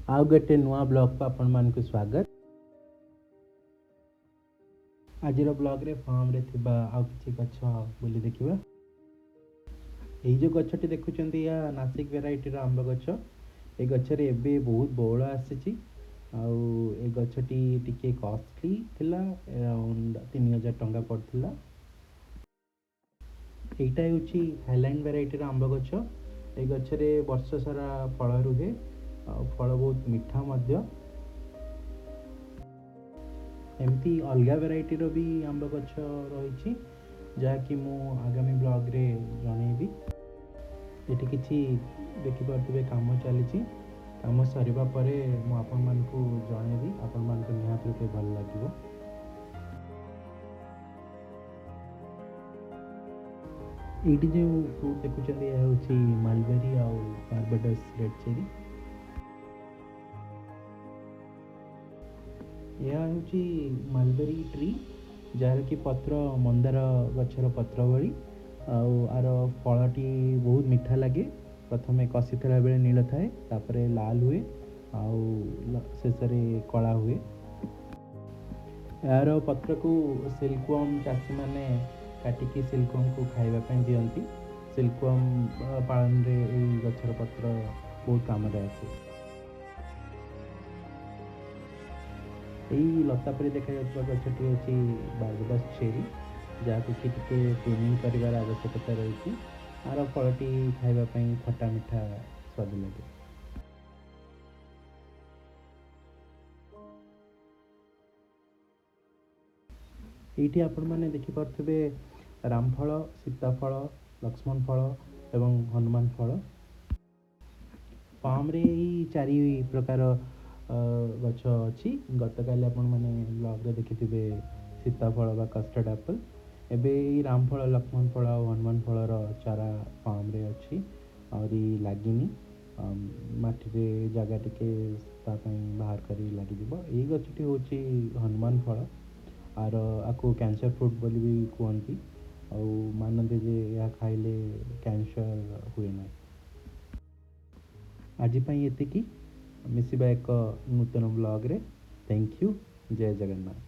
आउ गोटे नुआ ब्लॉग को आपण मानक स्वागत। आज ब्लॉग रे फार्म रे थिबा आउ किछि गछ बोली देखिबा। एई जो गछटी देखुचंती या नासिक वेराइटी रो आंब गछ। ए गछ रे एबे बहुत बौळ आसीची। आउ ए गछटी टिके कॉस्टली थिला, अराउंड 3000 टंका पड़थिला। एटा हेउची हाईलैंड वेराइटी रो आंब गछ। ए गछ रे वर्ष सारा फल रुहे, फल बहुत मीठा मध्य। एमती अलग वेराइटी रो भी आंब गछ रही जहाँकि मु आगामी ब्लॉग रे जनइबी। ये किसी देखिपे कम चली कम सरिबा परे मु आपण मानकु जनइबी। आपण मानकु निहात रूपे भल लागिबो। एटी जो फ्रूट देखुचंदी यह होची मलबेरी आउ बारबाडोस रेड चेरी। यह होची मलबेरी ट्री जार की पत्र मंदार गछर पत्र भली। आर फलटी बहुत मीठा लगे। प्रथमे कषि थिला बेले नील थाए, तापरे लाल हुए, शेष कला हुए। यार पत्र को सिल्कवर्म चाषी मैंने काटिकी सिल्कवर्म को खाइबा दियंती। सिल्कवर्म पालन रे गछर पत्र बहुत काम आसे। यही लता परी देखा गछटी हूँ बारबाडोस चेरी, जहाँ कि ट्रिमिंग कर आवश्यकता रही। आर फलटी खावाई खटा मिठा स्वाद लगे। ये आपण मैंने देखिपे रामफल, सीताफल, लक्ष्मण फल एवं हनुमान फल। फार्म रे चारि प्रकार गछ अच्छी। गत काली आपण मैंने ब्लॉग रे देखिथिबे सीताफल बा कस्टर्ड एप्पल। एबे रामफल, लक्ष्मण फल और हनुमान फलर चारा फार्म रे अच्छी और लगिनी। माटी रे जगह टिके बाहर करी लगी। यही गछटी हूँ हनुमान फल। आर आपको कैंसर फ्रूट बोली भी कहती। मानते जे या खाइले कैंसर हुए ना। आज एतिकी मिसिबा एक नूतन ब्लॉग रे। Thank you. जय जगन्नाथ।